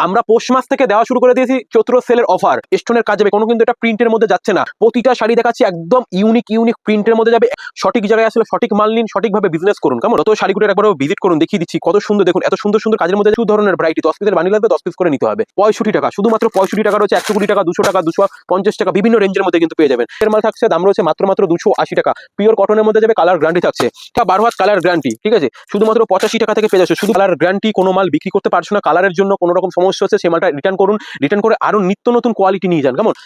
আমরা পৌষ মাস থেকে দেওয়া শুরু করে দিয়েছি চৈত্র সেলের অফার। স্টোনের কাজ যাবে, কোনো কিন্তু এটা প্রিন্টের মধ্যে যাচ্ছে না। প্রতিটা শাড়ি দেখাচ্ছি একদম ইউনিক প্রিন্টের মধ্যে যাবে। সঠিক জায়গায় আসলে সঠিক মাল নিন, সঠিকভাবে বিজনেস করুন। কেমন? তো শাড়িগুলোর একবার ভিজিট করুন, দেখিয়ে দিচ্ছি কত সুন্দর। দেখুন এত সুন্দর কাজের মধ্যে 2 ধরনের ভ্যারাইটি। 10 পিসের বান্ডিল লাগবে, 10 পিস করে নিতে হবে। 65 টাকা, শুধুমাত্র 65 টাকা রয়েছে। 120 টাকা, 200 টাকা, 250 টাকা, বিভিন্ন রেঞ্জের মধ্যে কিন্তু পেয়ে যাবেন। এর মাল থাকছে দাম রয়েছে মাত্র 280 টাকা। পিওর কটনের মধ্যে যাবে, কালার গ্যারান্টি থাকছে। 12 হাত কালার গ্যারান্টি, ঠিক আছে? শুধুমাত্র 85 টাকা থেকে পেয়ে যাচ্ছে। শুধু কালার গ্যারান্টি। কোনো মাল বিক্রি করতে পারছো না, কালারের জন্য কোনো রকম সমস্যা হচ্ছে, সেই মালটা রিটার্ন করুন। রিটার্ন করে আরো নিত্য নতুন কোয়ালিটি নিয়ে যান। কেমন?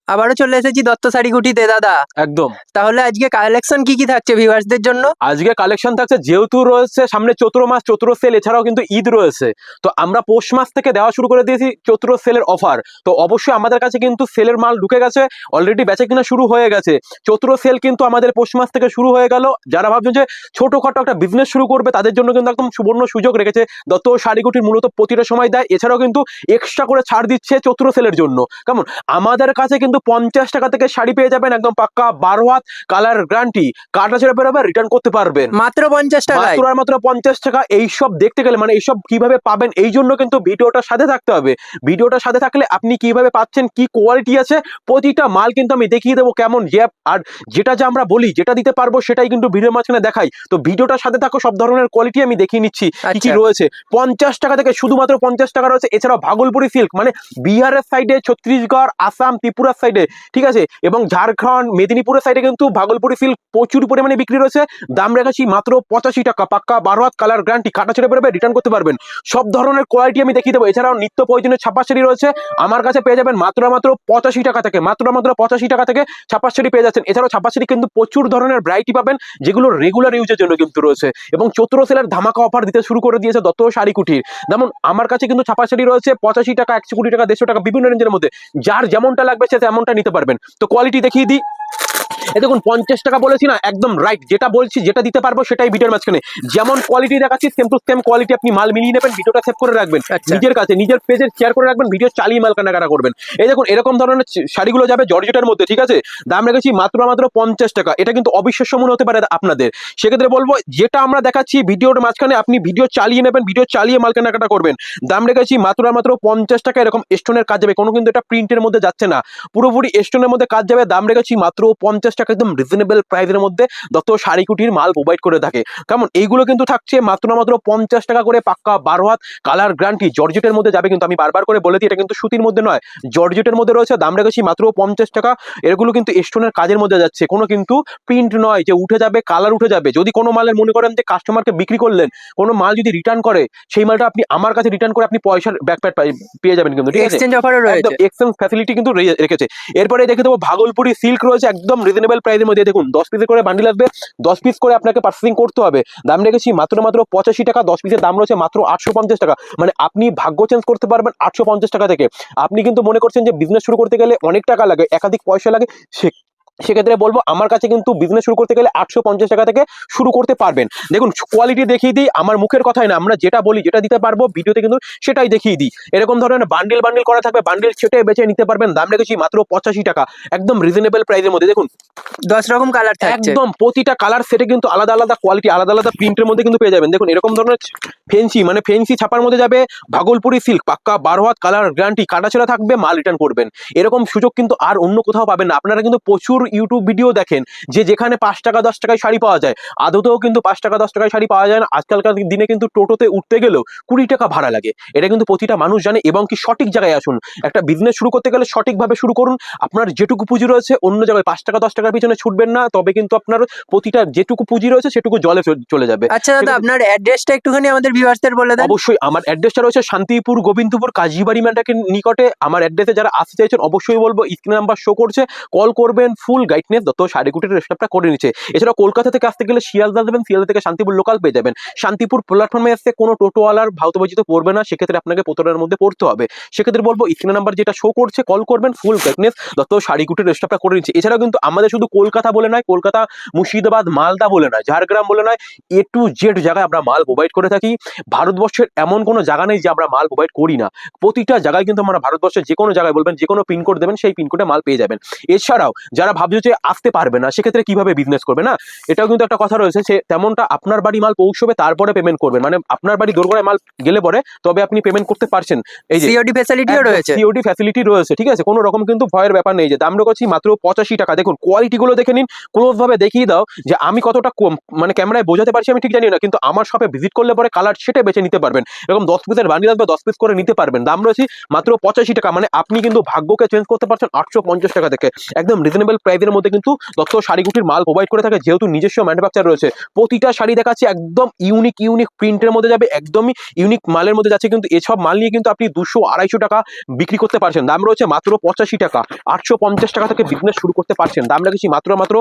আবারও চলে এসেছি দত্ত শাড়ি কুটিতে দাদা। একদম। তাহলে আজকে কালেকশন কি থাকছে ভিউয়ার্সদের জন্য? আজকে কালেকশন থাকছে, যেহেতু রয়েছে সামনে চৈত্র মাস, চৈত্র সেল, এছাড়াও কিন্তু ঈদ রয়েছে। তো আমরা পৌষ মাস থেকে দেওয়া শুরু করে দিয়েছি চৈত্র সেলের অফার। তো অবশ্যই আমাদের কাছে কিন্তু সেলের মাল ঢুকে গেছে, অলরেডি বেচা কিনা শুরু হয়ে গেছে। চৈত্র সেল কিন্তু আমাদের পৌষ মাস থেকে শুরু হয়ে গেল। যারা ভাবছেন যে ছোটখাটো একটা বিজনেস শুরু করবে, তাদের জন্য কিন্তু একদম সুবর্ণ সুযোগ রেখেছে দত্ত শাড়ি কুটির। মূলত প্রতিটা সময় দেয়, এছাড়াও কিন্তু এক্সট্রা করে ছাড় দিচ্ছে চৈত্র সেলের জন্য। কেমন? আমাদের কাছে কিন্তু 50 টাকা থেকে শাড়ি পেয়ে যাবেন, একদম পাক্কা 12 হাত কালার গ্যারান্টি। কাটা ছেড়ে বেরোবে, রিটার্ন করতে পারবেন মাত্র 50 টাকা। মাত্র 50 টাকা। এইসব দেখতে গেলে মানে এইসব কিভাবে পাবেন, এই জন্য কিন্তু ভিডিওটার সাথে থাকতে হবে। ভিডিওটার সাথে থাকলে আপনি কিভাবে পাচ্ছেন, কি কোয়ালিটি আছে, প্রতিটা মাল কিন্তু আমি দেখিয়ে দেবো কেমন গ্যাপ। আর যেটা যা আমরা বলি, যেটা দিতে পারবো সেটাই কিন্তু ভিডিওর মাঝখানে দেখাই। তো ভিডিওটার সাথে থাকো, সব ধরনের কোয়ালিটি আমি দেখিয়ে নিচ্ছি কি কি রয়েছে। 50 টাকা থেকে শুধুমাত্র 50 টাকা রয়েছে। এছাড়াও ভাগলপুরি সিল্ক, মানে বিহারের সাইডে, ছত্তিশগড়, আসাম, ত্রিপুরার সাইডে, ঠিক আছে, এবং ঝাড়খণ্ড, মেদিনীপুরের সাইডে কিন্তু ভাগলপুরি সিল্ক প্রচুর পরিমাণে বিক্রি রয়েছে। দাম রেখেছি মাত্র 85 টাকা, পাক্কা 12 হাত কালার গ্যারান্টি। কাটা ছেড়ে বেরোবে, রিটার্ন করতে পারবেন। সব ধরনের কোয়ালিটি আমি দেখিয়ে দেবো। এছাড়াও নিত্য প্রয়োজনীয় ছাপা শাড়ি রয়েছে আমার কাছে, পেয়ে যাবেন মাত্র 85 টাকা থেকে। মাত্র 85 টাকা থেকে ছাপা শাড়ি পেয়ে যাচ্ছেন। এছাড়াও ছাপা শাড়ি কিন্তু প্রচুর ধরনের ভ্যারাইটি পাবেন, যেগুলো রেগুলার ইউজের জন্য কিন্তু রয়েছে। এবং চৈত্র সেলের ধামাকা অফার দিতে শুরু করে দিয়েছে দত্ত শাড়ি কুটির। যেমন আমার কাছে কিন্তু ছাপা শাড়ি রয়েছে 85 টাকা, 120 টাকা, 150 টাকা, বিভিন্ন রেঞ্জের মধ্যে। যার যেমনটা লাগবে সে তেমনটা নিতে পারবেন। তো কোয়ালিটি দেখিয়ে দিই। এই দেখুন 50 টাকা বলেছি না, একদম রাইট। যেটা বলছি, যেটা দিতে পারবো সেটাই ভিডিওর মাঝখানে। যেমন কোয়ালিটি দেখাচ্ছি, সেম টু সেম কোয়ালিটি। আপনি মাল মিলিয়ে নেবেন, ভিডিওটা সেভ করে রাখবেন নিজের কাছে, নিজের পেজে শেয়ার করে রাখবেন, ভিডিও চালিয়ে মাল কেনাকাটা করবেন। এই দেখুন এরকম ধরনের শাড়িগুলো যাবে জর্জেটের মধ্যে, ঠিক আছে? দাম রেখেছি মাত্র 50 টাকা। এটা কিন্তু অবিশ্বাস্য মনে হতে পারে আপনাদের, সেক্ষেত্রে বলবো যেটা আমরা দেখাচ্ছি ভিডিওর মাঝখানে আপনি ভিডিও চালিয়ে নেবেন, ভিডিও চালিয়ে মাল কেনাকাটা করবেন। দাম রেখেছি মাত্র 50 টাকা। এরকম স্টোনের কাজ যাবে, কোনো কিন্তু এটা প্রিন্টের মধ্যে যাচ্ছে না, পুরোপুরি স্টোনের মধ্যে কাজ যাবে। দাম রেখেছি মাত্র 50 টাকা, একদম রিজনেবল প্রাইসের মধ্যে দত্ত শাড়ি কুটির মাল প্রোভাইড করে থাকে। কেমন? এইগুলো কিন্তু থাকছে মাত্র 50 টাকা করে, পাক্কা 12 হাত কালার গ্যারান্টি। জর্জেটের মধ্যে যাবে, কিন্তু আমি বারবার করে বলে দিই এটা কিন্তু সুতির মধ্যে নয়, জর্জেটের মধ্যে রয়েছে। দাম রেখেছি মাত্র 50 টাকা। এগুলো কিন্তু স্টোনের কাজের মধ্যে যাচ্ছে, কোনো কিন্তু প্রিন্ট নয় যে উঠে যাবে, কালার উঠে যাবে। যদি কোনো মালের মনে করেন যে কাস্টমারকে বিক্রি করলেন, কোনো মাল যদি রিটার্ন করে, সেই মালটা আপনি আমার কাছে রিটার্ন করে আপনি পয়সার ব্যাকপ্যাক পেয়ে যাবেন কিন্তু, ঠিক আছে? এক্সচেঞ্জ অফারও রয়েছে, এক্সচেঞ্জ ফ্যাসিলিটি কিন্তু রেখেছে। এরপরে দেখে দেবো ভাগলপুরি সিল্ক রয়েছে, একদম রিজনেবল প্রাইসের মধ্যে। দেখুন 10 পিসের করে বান্ডিল আসবে, 10 পিস করে আপনাকে পার্সেসিং করতে হবে। দাম রেখেছি মাত্র 85 টাকা। 10 পিসের দাম রয়েছে মাত্র 850 টাকা। মানে আপনি ভাগ্য চেঞ্জ করতে পারবেন 850 টাকা থেকে। আপনি কিন্তু মনে করছেন যে বিজনেস শুরু করতে গেলে অনেক টাকা লাগে, একাধিক পয়সা লাগে, সেক্ষেত্রে বলবো আমার কাছে কিন্তু বিজনেস শুরু করতে গেলে 850 টাকা থেকে শুরু করতে পারবেন। দেখুন কোয়ালিটি দেখিয়ে দিই, আমার মুখের কথাই না, আমরা যেটা বলি, যেটা দিতে পারবো ভিডিওতে কিন্তু সেটাই দেখিয়ে দিই। এরকম ধরনের বান্ডিল করা থাকবে, বান্ডিল ছেটে বেছে নিতে পারবেন। দাম রেখেছি মাত্র 85 টাকা, একদম রিজনেবল প্রাইসের মধ্যে। দেখুন 10 রকম কালার থাকছে, একদম প্রতিটা কালার সেটে কিন্তু আলাদা আলাদা কোয়ালিটি, আলাদা আলাদা প্রিন্টের মধ্যে কিন্তু পেয়ে যাবেন। দেখুন এরকম ধরনের ফেন্সি, মানে ফেন্সি ছাপার মধ্যে যাবে ভাগলপুরি সিল্ক, পাক্কা 12 হাত কালার গ্যারান্টি। কাটাছেড়া থাকবে, মাল রিটার্ন করবেন। এরকম সুযোগ কিন্তু আর অন্য কোথাও পাবেন না। আপনারা কিন্তু প্রচুর ইউটিউব ভিডিও দেখেন যে যেখানে 5 টাকা 10 টাকায় শাড়ি পাওয়া যায়, আদতেও কিন্তু 5 টাকা 10 টাকায় শাড়ি পাওয়া যায় না। আজকালকার দিনে কিন্তু টোটোতে উঠতে গেলেও 20 টাকা ভাড়া লাগে। এটা কিন্তু প্রতিটা মানুষ জানে। এবং কি সঠিক জায়গায় আসুন, একটা বিজনেস শুরু করতে গেলে সঠিকভাবে শুরু করুন। আপনার যেটুকু পুঁজি রয়েছে অন্য জায়গায় 5 টাকা 10 টাকার পিছনে ছুটবেন না, তবে কিন্তু আপনার প্রতিটা যেটুকু পুঁজি রয়েছে সেটুকু জলে চলে যাবে। আচ্ছা দাদা, আপনার অ্যাড্রেসটা একটুখানি আমাদের ভিউয়ার্সদের বলে দেন। অবশ্যই আমার অ্যাড্রেসটা রয়েছে শান্তিপুর, গোবিন্দপুর, কাজীবাড়ি মেন্টাকের নিকটে। আমার অ্যাড্রেসে যারা আসতে চাইছেন অবশ্যই বলবো স্ক্রিন নাম্বার শো করছে, কল করবেন। ফুল গাইডনেস দত্ত শাড়ি কুটির স্টাফটা করে নিচ্ছে। এছাড়া কলকাতা থেকে আসতে গেলে শিয়ালদা দেবেন, শিয়ালদা থেকে শান্তিপুর লোকাল পেয়ে যাবেন। শান্তিপুর প্ল্যাটফর্মে আসতে কোনো টোটোওয়ালার ভাউতবাজিতে পড়বে না, সেক্ষেত্রে আপনাকে প্রতারণার মধ্যে পড়তে হবে। সেক্ষেত্রে বলবো স্ক্রিন নাম্বার যেটা শো করছে কল করবেন। ফুল গাইডনেস দত্ত শাড়ি কুটির স্টাফটা করে নিচ্ছে। এছাড়াও কিন্তু আমাদের শুধু কলকাতা বলে নয়, কলকাতা, মুর্শিদাবাদ, মালদা বলে নয়, ঝাড়গ্রাম বলে নয়, A to Z জায়গায় আমরা মাল প্রোভাইড করে থাকি। ভারতবর্ষের এমন কোনো জায়গা নেই যে আমরা মাল প্রোভাইড করি না। প্রতিটা জায়গায় কিন্তু আমরা ভারতবর্ষের যে কোনো জায়গায় বলবেন, যে কোনো পিনকোড দেবেন, সেই পিনকোডে মাল পেয়ে যাবেন। এছাড়াও যারা ভাবছো যে আসতে পারবে না, সেক্ষেত্রে কিভাবে বিজনেস করবে না, এটাও কিন্তু একটা কথা রয়েছে। সে তেমনটা আপনার বাড়ি মাল পৌঁছবে তারপরে পেমেন্ট করবেন, মানে আপনার বাড়ি দোরগোড়ায় মাল গেলে পরে তবে আপনি পেমেন্ট করতে পারছেন। এই যে সিওডি ফ্যাসিলিটিও রয়েছে। সিওডি ফ্যাসিলিটি রয়েছে, ঠিক আছে, কোনো রকম কিন্তু ভয়ের ব্যাপার নেই। যে দাম রেখেছি মাত্র 85 টাকা। দেখুন কোয়ালিটি গুলো দেখে নিন, ক্লোজ ভাবে দেখিয়ে দাও যে আমি কতটা কম মানে ক্যামেরায় বোঝাতে পারছি আমি ঠিক জানি না, কিন্তু আমার শপে ভিজিট করলে পরে কালার সেটে বেছে নিতে পারবেন। এরকম 10 পিসের বান্ডিল আসবে, 10 পিস করে নিতে পারবেন। দাম রয়েছে মাত্র 85 টাকা। মানে আপনি কিন্তু ভাগ্যকে চেঞ্জ করতে পারছেন 850 টাকা থেকে। একদম রিজনেবল প্রাইসের মধ্যে কিন্তু দত্ত শাড়িগুটির মাল প্রোভাইড করে থাকে, যেহেতু নিজস্ব ম্যানুফ্যাকচার রয়েছে। প্রতিটা শাড়ি দেখাচ্ছি একদম ইউনিক ইউনিক প্রিন্টের মধ্যে যাবে, একদমই ইউনিক মালের মধ্যে যাচ্ছে। কিন্তু এসব মাল নিয়ে কিন্তু আপনি 200-250 টাকা বিক্রি করতে পারছেন। দাম রয়েছে মাত্র 85 টাকা। 850 টাকা থেকে বিজনেস শুরু করতে পারছেন। দাম রেখেছি মাত্র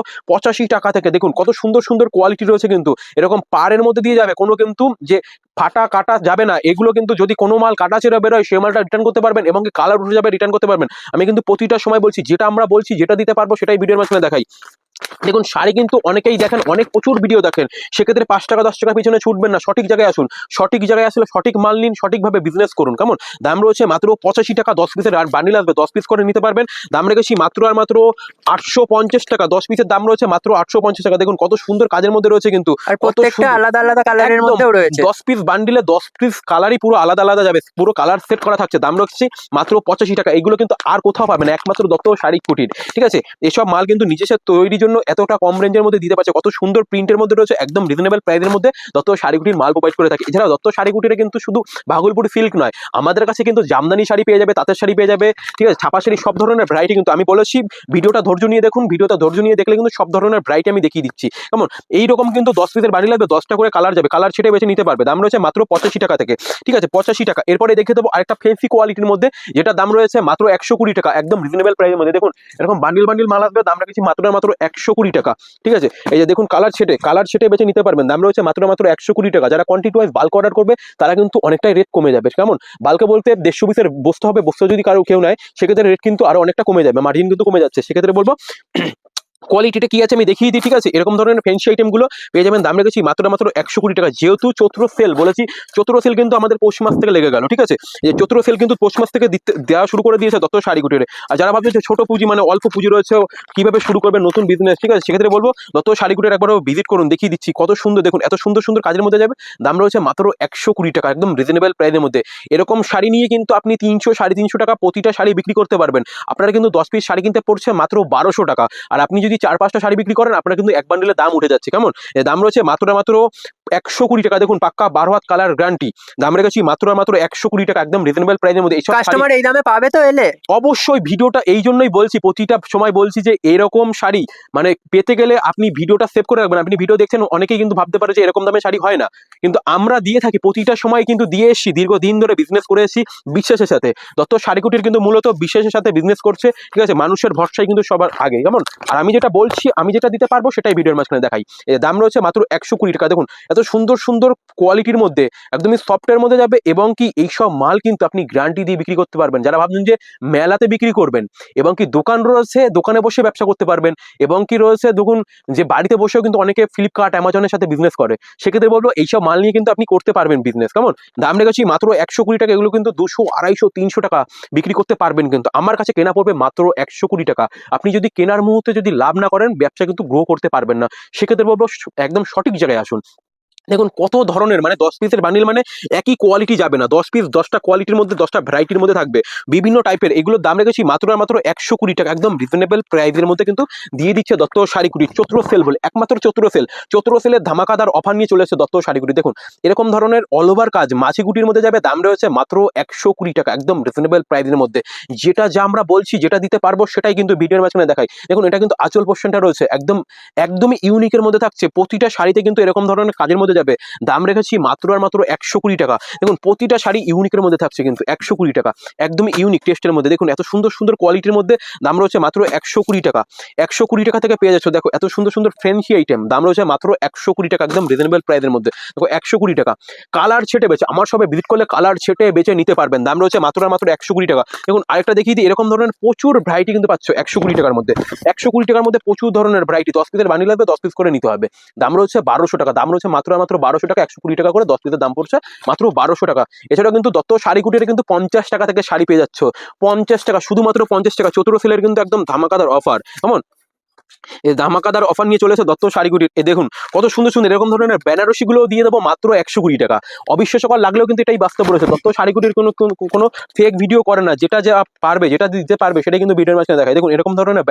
85 টাকা থেকে। দেখুন কত সুন্দর সুন্দর কোয়ালিটি রয়েছে, কিন্তু এরকম পাড়ের মধ্যে দিয়ে যাবে, কোনো কিন্তু যে ফাটা কাটা যাবে না। এগুলো কিন্তু যদি কোনো মাল কাটা ছেড়ে বেরোয় সে মালটা রিটার্ন করতে পারবেন, এবং কালার উঠে যাবে রিটার্ন করতে পারবেন। আমি কিন্তু প্রতিটা সময় বলছি, যেটা আমরা বলছি যেটা দিতে পারবো সেটাই ভিডিওর মাঝখানে দেখাই। দেখুন শাড়ি কিন্তু অনেকেই দেখেন, অনেক প্রচুর ভিডিও দেখেন, সেক্ষেত্রে 5 টাকা 10 টাকা পিছনে ছুটবেন না, সঠিক জায়গায় আসুন। সঠিক জায়গায় আসলে সঠিক মাল নিন, সঠিকভাবে বিজনেস করুন। কেমন? দাম রয়েছে মাত্র 85 টাকা। 10 পিসের আর বান্ডিল আসবে, 10 পিস করে নিতে পারবেন। দাম রেখেছি মাত্র আর মাত্র 850 টাকা। 10 পিসের দাম রয়েছে মাত্র 850 টাকা। দেখুন কত সুন্দর কাজের মধ্যে রয়েছে, কিন্তু আর কত প্রত্যেকটা আলাদা আলাদা কালারের মধ্যেও রয়েছে। 10 পিস বান্ডিলে 10 পিস কালারই পুরো আলাদা আলাদা যাবে, পুরো কালার সেট করা থাকছে। দাম রাখছি মাত্র 85 টাকা। এগুলো কিন্তু আর কোথাও পাবেন না, একমাত্র দত্ত শাড়ি কুটির, ঠিক আছে। এসব মাল কিন্তু নিজস্ব তৈরির জন্য এতটা কম রেঞ্জের মধ্যে দিতে পারছে, কত সুন্দর প্রিন্টের মধ্যে রয়েছে, একদম রিজনেবল প্রাইসের মধ্যে দত্ত শাড়ি কুটির মাল প্রোভাইড করে থাকে। এছাড়া দত্ত শাড়ি কুটিরে কিন্তু শুধু ভাগলপুরি সিল্ক নয়, আমাদের কাছে কিন্তু জামদানি শাড়ি পেয়ে যাবে, তাঁতের শাড়ি পেয়ে যাবে, ঠিক আছে, ছাপা শাড়ি, সব ধরনের ভ্যারাইটি। কিন্তু আমি বলেছি ভিডিওটা ধৈর্য নিয়ে দেখুন, ভিডিওটা ধৈর্য নিয়ে দেখলে কিন্তু সব ধরনের ভ্যারাইটি আমি দেখিয়ে দিচ্ছি। কেমন? এইরকম কিন্তু 10 পিসের বান্ডিল লাগবে, 10টা করে কালার যাবে, কালার সেটা বেছে নিতে পারবে। দাম রয়েছে মাত্র 85 টাকা থেকে, ঠিক আছে, 85 টাকা। এরপরে দেখে দেবো আরেকটা ফেন্সি কোয়ালিটির মধ্যে, যেটা দাম রয়েছে মাত্র 120 টাকা, একদম রিজনেবল প্রাইসের মধ্যে। দেখুন এরকম বান্ডিল বান্ডিল মাল আসবে, দাম রেখেছি মাত্র 120 টাকা, ঠিক আছে। এই যে দেখুন কালার সেটে বেছে নিতে পারবেন। দাম রয়েছে মাত্র 120 টাকা। যারা কোয়ান্টিটি ওয়াইজ বাল্ক অর্ডার করবে তারা কিন্তু অনেকটাই রেট কমে যাবে। কেমন? বাল্কে বলতে 150 পিসের বসতে হবে, বসতে যদি কারো কেউ নেয় সেক্ষেত্রে রেট কিন্তু আরো অনেকটা কমে যাবে, মার্জিন কিন্তু কমে যাচ্ছে। সেক্ষেত্রে বলবো কোয়ালিটিটা কি আছে আমি দেখিয়ে দিই, ঠিক আছে। এরকম ধরনের ফ্যান্সি আইটেমগুলো পেয়ে যাবেন। দাম রেখেছি মাত্র 120 টাকা। যেহেতু চৈত্র সেল বলেছি, চৈত্র সেল কিন্তু আমাদের পৌষ মাস থেকে লেগে গেল, ঠিক আছে। এই চৈত্র সেল কিন্তু পৌষ মাস থেকে দেওয়া শুরু করে দিয়েছে দত্ত শাড়ি কুটিরে। আর যারা ভাবছে যে ছোট পুঁজি মানে অল্প পুঁজি রয়েছে, কিভাবে শুরু করবেন নতুন বিজনেস, ঠিক আছে, সেক্ষেত্রে বলবো দত্ত শাড়ি কুটির একবার ভিজিট করুন, দেখিয়ে দিচ্ছি কত সুন্দর। দেখুন এত সুন্দর সুন্দর কাজের মধ্যে যাবে। দাম রয়েছে মাত্র 120 টাকা, একদম রিজনেবল প্রাইসের মধ্যে। এরকম শাড়ি নিয়ে কিন্তু আপনি 300-350 টাকা প্রতিটা শাড়ি বিক্রি করতে পারবেন। আপনারা কিন্তু 10 পিস শাড়ি কিনতে পড়ছে মাত্র 1200 টাকা। আর আপনি যদি 4-5টা শাড়ি বিক্রি করেন আপনার কিন্তু এক বান্ডিলের দাম উঠে যাচ্ছে। কেমন? দাম রয়েছে মাত্র 120 টাকা। দেখুন পাক্কা 12 হাত কালার গ্যারান্টি। দাম রেখেছি মাত্র 120 টাকা, একদম রিজনেবল প্রাইসের মধ্যে। এইসব কাস্টমার এই দামে পাবে তো এলে? অবশ্যই। ভিডিওটা এই জন্যই বলছি, প্রতিটা সময় বলছি যে এরকম শাড়ি মানে পেতে গেলে আপনি ভিডিওটা সেভ করে রাখবেন। আপনি ভিডিও দেখছেন, অনেকেই কিন্তু ভাবতে পারে যে এরকম দামে শাড়ি হয় না, কিন্তু আমরা দিয়ে থাকি, প্রতিটা সময় কিন্তু দিয়ে এসেছি, দীর্ঘদিন ধরে বিজনেস করে এসেছি বিশ্বাসের সাথে। দত্ত শাড়ি কুটির কিন্তু মূলত বিশ্বাসের সাথে বিজনেস করছে, ঠিক আছে, মানুষের ভরসায় কিন্তু সবার আগে। কেমন? আর আমি যেটা বলছি, আমি যেটা দিতে পারবো সেটাই ভিডিওর মাঝখানে দেখাই। এর দাম রয়েছে মাত্র 120 টাকা। দেখুন এত সুন্দর সুন্দর কোয়ালিটির মধ্যে, একদমই সফটের মধ্যে যাবে, এবং কি এইসব মাল কিন্তু আপনি গ্যারান্টি দিয়ে বিক্রি করতে পারবেন। যারা ভাবছেন যে মেলাতে বিক্রি করবেন, এবং কি দোকান রয়েছে, দোকানে বসে ব্যবসা করতে পারবেন, এবং কি রয়েছে দেখুন যে বাড়িতে বসেও কিন্তু অনেকে ফ্লিপকার্ট অ্যামাজনের সাথে বিজনেস করে, সেক্ষেত্রে বলবো এইসব মাল নিয়ে কিন্তু আপনি করতে পারবেন বিজনেস। কেমন? দাম রেখেছি মাত্র 120 টাকা। এগুলো কিন্তু 200, 250, 300 টাকা বিক্রি করতে পারবেন, কিন্তু আমার কাছে কেনা পড়বে মাত্র 120 টাকা। আপনি যদি কেনার মুহূর্তে যদি লাভ না করেন, ব্যবসা কিন্তু গ্রো করতে পারবেন না। সেক্ষেত্রে বলবো একদম সঠিক জায়গায় আসুন। দেখুন কত ধরনের মানে 10 পিসের বান্ডিল, মানে একই কোয়ালিটি যাবে না, 10 পিস 10টা কোয়ালিটির মধ্যে 10টা ভ্যারাইটির মধ্যে থাকবে, বিভিন্ন টাইপের। এগুলোর দাম রেখেছি মাত্র 120 টাকা, একদম রিজনেবল প্রাইসের মধ্যে কিন্তু দিয়ে দিচ্ছে দত্ত শাড়ি কুটির। চৈত্র সেল বলে, একমাত্র চৈত্র সেলের ধামাকাদার অফার নিয়ে চলে এসেছে দত্ত শাড়ি কুটির। দেখুন এরকম ধরনের অল ওভার কাজ মাছি কুটির মধ্যে যাবে। দাম রয়েছে মাত্র 120 টাকা, একদম রিজনেবল প্রাইসের মধ্যে। যেটা যা আমরা বলছি, যেটা দিতে পারবো সেটাই কিন্তু ভিডিওর মাঝখানে দেখাই। দেখুন এটা কিন্তু আঁচল পোর্শনটা রয়েছে, একদমই ইউনিকের মধ্যে থাকছে। প্রতিটা শাড়িতে কিন্তু এরকম ধরনের কাজের মধ্যে যাবে। দাম রেখেছি মাত্র 120 টাকা। দেখুন প্রতিটা শাড়ি ইউনিকের মধ্যে থাকছে, কিন্তু 120 টাকা, একদমই ইউনিক টেস্টের মধ্যে। দেখুন এত সুন্দর সুন্দর কোয়ালিটির মধ্যে। দাম রয়েছে মাত্র 120 টাকা। 120 টাকা থেকে পেয়ে যাচ্ছ। দেখো এত সুন্দর সুন্দর ফ্যান্সি আইটেম, দাম রয়েছে মাত্র 120 টাকা, একদম রিজনেবল প্রাইসের মধ্যে। দেখো 120 টাকা। কালার ছেটে বেচে, আমার সবে ভিজিট করলে কালার ছেটে বেচে নিতে পারবেন। দাম রয়েছে মাত্র 120 টাকা। দেখুন আরেকটা দেখিয়ে দিই, এরকম ধরনের প্রচুর ভ্যারাইটি কিন্তু পাচ্ছ 120 টাকার মধ্যে। 120 টাকার মধ্যে প্রচুর ধরনের ভ্যারাইটি। 10 পিসের বান্ডিল লাগবে, 10 পিস করে নিতে হবে। দাম রয়েছে 1200 টাকা। দাম রয়েছে মাত্র 1200 টাকা। 120 টাকা করে 10 পিসের দাম পড়ছে মাত্র 1200 টাকা। এছাড়াও কিন্তু দত্ত শাড়ি কুটিরে কিন্তু 50 টাকা থেকে শাড়ি পেয়ে যাচ্ছ। 50 টাকা, শুধুমাত্র 50 টাকা। চৈত্র সেলের কিন্তু একদম ধামাকাদার অফার। কেমন? এই ধামাকাদার অফার নিয়ে চলেছে দত্ত শাড়িগুটির। এ দেখুন কত সুন্দর সুন্দর এরকম ধরনের বেনারসি গুলো দিয়ে দেবো মাত্র 120 টাকা। অবিশ্বাস্যকর লাগলেও কিন্তু এটাই বাস্তব রয়েছে। দত্ত শাড়িগুটির কোনো ফেক ভিডিও করে না, যেটা যা পারবে যেটা দিতে পারবে সেটা কিন্তু ভিডিওর মাঝখানে দেখায়। দেখুন এরকম ধরনের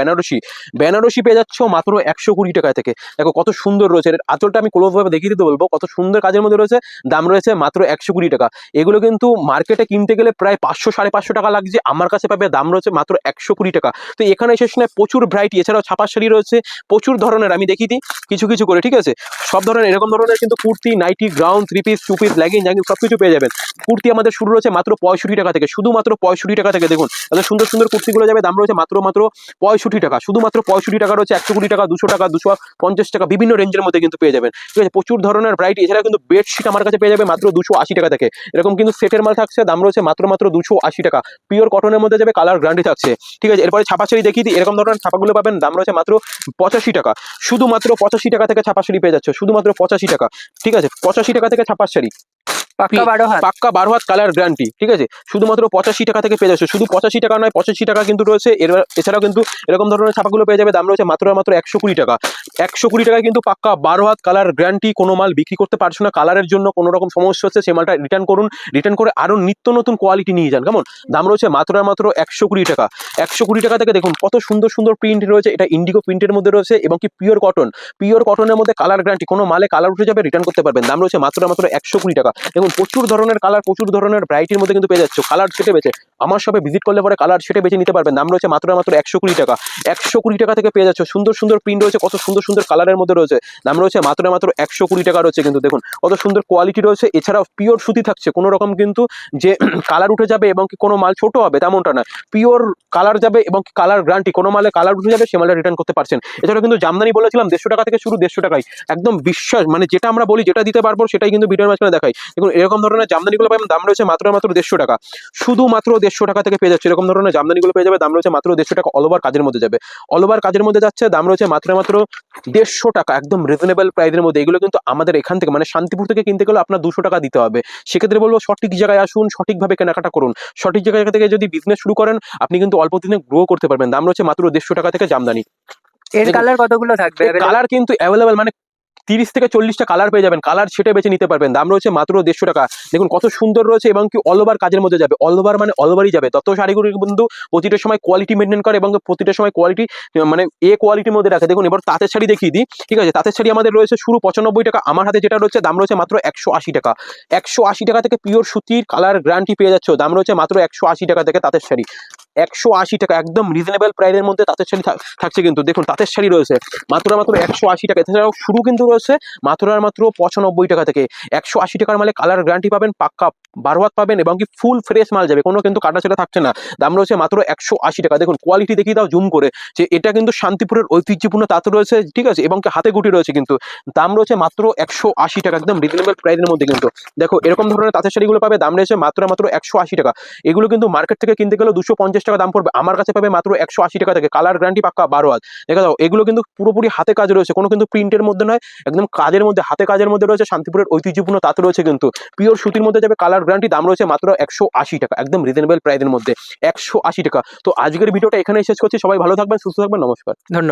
বেনারসি পেয়ে যাচ্ছ মাত্র 120 টাকা থেকে। দেখো কত সুন্দর রয়েছে, এর আঁচলটা আমি ক্লোজ ভাবে দেখিয়ে দিতে বলবো, কত সুন্দর কাজের মধ্যে রয়েছে। দাম রয়েছে মাত্র 120 টাকা। এগুলো কিন্তু মার্কেটে কিনতে গেলে প্রায় 500-550 টাকা লাগছে, আমার কাছে পাবে দাম রয়েছে মাত্র 120 টাকা। তো এখানে শেষ নয়, প্রচুর ভ্যারাইটি, এছাড়াও ছাপা শাড়ি রয়েছে প্রচুর ধরনের, আমি দেখিয়ে দিই কিছু কিছু করে, ঠিক আছে। সব ধরনের এরকম ধরনের কিন্তু কুর্তি, নাইটি, গ্রাউন্ড, 3 পিস, 2 পিস, লেগিংস সবকিছু পেয়ে যাবেন। কুর্তি আমাদের শুরু রয়েছে মাত্র 65 টাকা থেকে, শুধুমাত্র 65 টাকা থেকে। দেখুন এত সুন্দর সুন্দর কুর্তিগুলো যাবে, দাম রয়েছে মাত্র 65 টাকা, শুধুমাত্র 65 টাকা রয়েছে। 120 টাকা, 200 টাকা, 250 টাকা, বিভিন্ন রেঞ্জের মধ্যে কিন্তু পেয়ে যাবেন, ঠিক আছে। প্রচুর ধরনের ভ্যারাইটি। এছাড়া কিন্তু বেডশিট আমার কাছে পেয়ে যাবে মাত্র 280 টাকা থেকে। এরকম কিন্তু সেটের মাল থাকছে, দাম রয়েছে মাত্র 280 টাকা। পিওর কটনের মধ্যে যাবে, কালার গ্যারান্টি থাকছে, ঠিক আছে। এরপরে ছাপা শাড়ি দেখিয়ে দিই, এরকম ধরনের ছাপাগুলো পাবেন, দাম রয়েছে মাত্র 85 টাকা, শুধুমাত্র 85 টাকা থেকে ছাপা শাড়ি পেয়ে যাচ্ছে, শুধুমাত্র 85 টাকা, ঠিক আছে। 85 টাকা থেকে ছাপা শাড়ি, পাক্কা 12 হাত। পাক্কা 12 হাত কালার গ্যারান্টি, ঠিক আছে। শুধুমাত্র 85 টাকা থেকে পেয়ে যাচ্ছে। শুধু 85 টাকা নয়, 85 টাকা কিন্তু রয়েছে। এছাড়াও কিন্তু এরকম ধরনের ছাপাগুলো পেয়ে যাবে, দাম রয়েছে মাত্র 120 টাকা। 120 টাকায় কিন্তু পাক্কা 12 হাত কালার গ্যারান্টি। কোনো মাল বিক্রি করতে পারছো না, কালারের জন্য কোনো রকম সমস্যা হচ্ছে, সেই মালটা রিটার্ন করুন, রিটার্ন করে আরো নিত্য নতুন কোয়ালিটি নিয়ে যান, কেমন। দাম রয়েছে মাত্র 120 টাকা। 120 টাকা থেকে দেখুন কত সুন্দর সুন্দর প্রিন্ট রয়েছে, এটা ইন্ডিগো প্রিন্টের মধ্যে রয়েছে এবং কি পিওর কটনের মধ্যে কালার গ্যারান্টি। কোনো মালে কালার উঠে যাবে, রিটার্ন করতে পারবেন। দাম রয়েছে মাত্র 120 টাকা। দেখুন প্রচুর ধরনের কালার, প্রচুর ধরনের ভ্যারাইটির মধ্যে কিন্তু পেয়ে যাচ্ছ। কালার সেটে বেছে আমার শপে ভিজিট করলে পরে কালার সেটে বেছে নিতে পারবেন। দাম রয়েছে মাত্র 120 টাকা। 120 টাকা থেকে পেয়ে যাচ্ছ। সুন্দর সুন্দর প্রিন্ট রয়েছে, কত সুন্দর সুন্দর কালারের মধ্যে রয়েছে। দাম রয়েছে মাত্র 120 টাকা রয়েছে কিন্তু। দেখুন কত সুন্দর কোয়ালিটি রয়েছে। এছাড়াও পিওর সুতি থাকছে, কোনো রকম কিন্তু যে কালার উঠে যাবে এবং কি কোনো মাল ছোট হবে তেমনটা না। পিওর কালার যাবে এবং কি কালার গ্যারান্টি। কোনো মালে কালার উঠে যাবে, সে মালটা রিটার্ন করতে পারছেন। এছাড়াও কিন্তু জামদানি বলেছিলাম 150 টাকা থেকে শুরু, 150 টাকায় একদম বিশ্বাস, মানে যেটা আমরা বলি যেটা দিতে পারবো সেটাই কিন্তু ভিডিওর মাঝখানে দেখাই। দেখুন এরকম ধরনের জামদানিগুলো পাবেন, দাম রয়েছে মাত্র 150 টাকা, শুধুমাত্র 150 টাকা থেকে পেয়ে যাচ্ছে। এরকম ধরনের জামদানিগুলো পেয়ে যাবে, দাম রয়েছে মাত্র 150 টাকা। অল ওভার কাজের মধ্যে যাবে, অল ওভার কাজের মধ্যে যাচ্ছে, দাম রয়েছে মাত্র 150 টাকা, একদম রিজনেবল প্রাইসের মধ্যে। এগুলো কিন্তু আমাদের এখান থেকে মানে শান্তিপুর থেকে কিনতে গেলে আপনার 200 টাকা দিতে হবে। সেক্ষেত্রে বলবো সঠিক জায়গায় আসুন, সঠিকভাবে কেনাকাটা করুন। সঠিক জায়গা থেকে যদি বিজনেস শুরু করেন, আপনি কিন্তু অল্প দিনে গ্রো করতে পারবেন। দাম রয়েছে মাত্র 150 টাকা থেকে জামদানি। এর কালার কতগুলো থাকবে? কালার কিন্তু অ্যাভেলেবেল, মানে 30 থেকে 40টা কালার পেয়ে যাবেন, কালার সেটে বেছে নিতে পারবেন। দাম রয়েছে মাত্র 150 টাকা। দেখুন কত সুন্দর রয়েছে এবং কি অল ওভার কাজের মধ্যে যাবে, অল ওভার মানে অল ওভারই যাবে। তত শাড়িগুলো কিন্তু প্রতিটা সময় কোয়ালিটি মেনটেন করে এবং প্রতিটা সময় কোয়ালিটি মানে কোয়ালিটির মধ্যে রাখে। দেখুন এবার তাঁতের শাড়ি দেখিয়ে দিই, ঠিক আছে। তাঁতের শাড়ি আমাদের রয়েছে শুরু 95 টাকা, আমার হাতে যেটা রয়েছে দাম রয়েছে মাত্র 180 টাকা। 180 টাকা থেকে পিওর সুতির কালার গ্যারান্টি পেয়ে যাচ্ছে, দাম রয়েছে মাত্র 180 টাকা থেকে তাঁতের শাড়ি। 180 টাকা, একদম রিজনেবল প্রাইসের মধ্যে তাঁতের শাড়ি থাকছে কিন্তু। দেখুন তাঁতের শাড়ি রয়েছে মাত্র 180 টাকা। এছাড়াও শুরু কিন্তু রয়েছে মাত্র 95 টাকা থেকে। 180 টাকার মালে কালার গ্যারান্টি পাবেন, পাক্কা 12 হাত পাবেন এবং কি ফুল ফ্রেশ মাল যাবে, কোনো কিন্তু কাটাছেড়া থাকছে না। দাম রয়েছে মাত্র 180 টাকা। দেখুন কোয়ালিটি দেখিয়ে দাও জুম করে, যে এটা কিন্তু শান্তিপুরের ঐতিহ্যপূর্ণ তাঁত রয়েছে, ঠিক আছে, এবং কি হাতে গুটি রয়েছে কিন্তু। দাম রয়েছে মাত্র 180 টাকা, একদম রিজনেবল প্রাইসের মধ্যে কিন্তু। দেখো এরকম ধরনের তাঁতের শাড়িগুলো পাবে, দাম রয়েছে মাত্র 180 টাকা। এগুলো কিন্তু মার্কেট থেকে কিনতে গেলে 250 টাকা দাম পড়বে, আমার কাছে পাবে মাত্র 180 টাকা থেকে। কালার গ্যারান্টি পাক্কা 12 হাত। দেখা দাও এগুলো কিন্তু পুরোপুরি হাতে কাজ রয়েছে, কোনো কিন্তু প্রিন্টের মধ্যে নয়, একদম কাজের মধ্যে, হাতে কাজের মধ্যে রয়েছে। শান্তিপুরের ঐতিহ্যপূর্ণ তাঁত রয়েছে কিন্তু, পিওর সুতির মধ্যে যাবে, কালার গ্যারান্টি। দাম রয়েছে মাত্র 180 টাকা, একদম রিজনেবল প্রাইসের মধ্যে 180 টাকা। তো আজকের ভিডিওটা এখানে শেষ করছি। সবাই ভালো থাকবেন, সুস্থ থাকবেন, নমস্কার। ধন্যবাদ।